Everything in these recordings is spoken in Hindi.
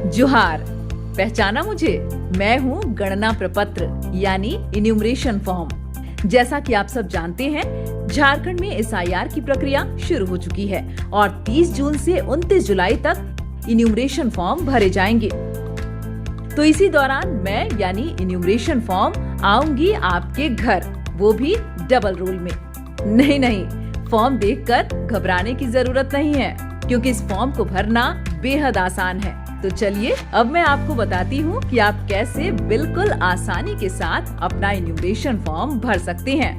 जोहार, पहचाना मुझे? मैं हूँ गणना प्रपत्र यानी इन्यूमरेशन फॉर्म। जैसा कि आप सब जानते हैं, झारखंड में एसआईआर की प्रक्रिया शुरू हो चुकी है और 30 जून से 29 जुलाई तक इन्यूमरेशन फॉर्म भरे जाएंगे। तो इसी दौरान मैं यानी इन्यूमरेशन फॉर्म आऊंगी आपके घर, वो भी डबल रोल में। नहीं, फॉर्म देखकर घबराने की जरूरत नहीं है, क्योंकि इस फॉर्म को भरना बेहद आसान है। तो चलिए अब मैं आपको बताती हूँ कि आप कैसे बिल्कुल आसानी के साथ अपना इन्यूमरेशन फॉर्म भर सकते हैं।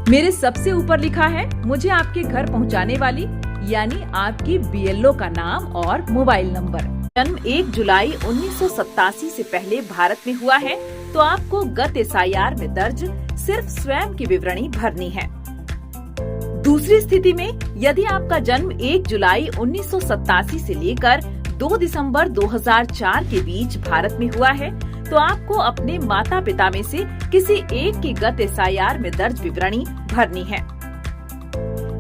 मेरे सबसे ऊपर लिखा है मुझे आपके घर पहुँचाने वाली यानी आपकी बीएलओ का नाम और मोबाइल नंबर। जन्म 1 जुलाई 1987 से पहले भारत में हुआ है तो आपको गत एसआईआर में दर्ज सिर्फ स्वयं की विवरणी भरनी है। दूसरी स्थिति में यदि आपका जन्म 1 जुलाई 1987 से लेकर 2 दिसंबर 2004 के बीच भारत में हुआ है तो आपको अपने माता पिता में से किसी एक की गत एसआईआर में दर्ज विवरणी भरनी है।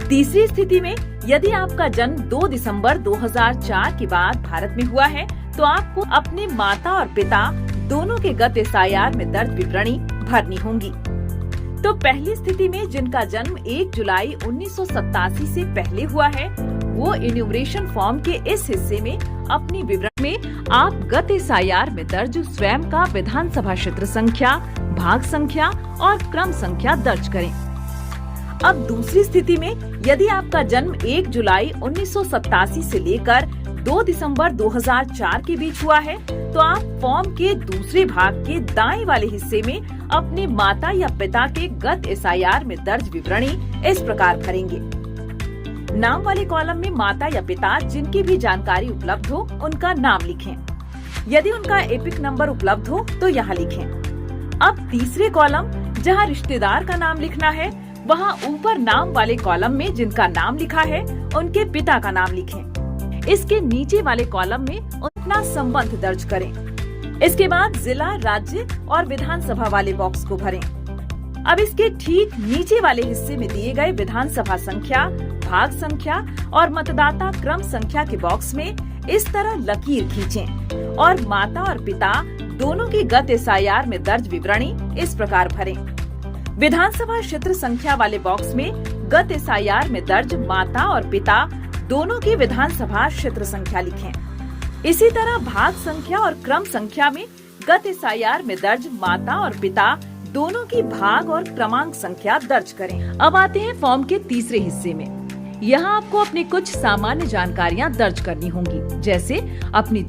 तीसरी स्थिति में यदि आपका जन्म 2 दिसंबर 2004 के बाद भारत में हुआ है तो आपको अपने माता और पिता दोनों के गत एसआईआर में दर्ज विवरणी भरनी होंगी। तो पहली स्थिति में जिनका जन्म 1 जुलाई 1987 से पहले हुआ है वो इन्यूमरेशन फॉर्म के इस हिस्से में अपनी विवरण में आप गत एसआईआर में दर्ज स्वयं का विधानसभा क्षेत्र संख्या, भाग संख्या और क्रम संख्या दर्ज करें। अब दूसरी स्थिति में यदि आपका जन्म 1 जुलाई 1987 से लेकर 2 दिसंबर 2004 के बीच हुआ है तो आप फॉर्म के दूसरे भाग के दाएं वाले हिस्से में अपने माता या पिता के गत एसआईआर में दर्ज विवरणी इस प्रकार भरेंगे। नाम वाले कॉलम में माता या पिता जिनकी भी जानकारी उपलब्ध हो उनका नाम लिखें। यदि उनका एपिक नंबर उपलब्ध हो तो यहाँ लिखें। अब तीसरे कॉलम जहाँ रिश्तेदार का नाम लिखना है वहाँ ऊपर नाम वाले कॉलम में जिनका नाम लिखा है उनके पिता का नाम लिखें। इसके नीचे वाले कॉलम में अपना संबंध दर्ज करें। इसके बाद जिला, राज्य और विधानसभा वाले बॉक्स को भरें। अब इसके ठीक नीचे वाले हिस्से में दिए गए विधानसभा संख्या, भाग संख्या और मतदाता क्रम संख्या के बॉक्स में इस तरह लकीर खींचें और माता और पिता दोनों की गत एसआईआर में दर्ज विवरणी इस प्रकार भरें। विधानसभा क्षेत्र संख्या वाले बॉक्स में गत एसआईआर में दर्ज माता और पिता दोनों की विधानसभा क्षेत्र संख्या लिखें। इसी तरह भाग संख्या और क्रम संख्या में गत एसआईआर में दर्ज माता और पिता दोनों की भाग और क्रमांक संख्या दर्ज करें। अब आते हैं फॉर्म के तीसरे हिस्से में। यहाँ आपको अपनी कुछ सामान्य जानकारियाँ दर्ज करनी होंगी, जैसे अपनी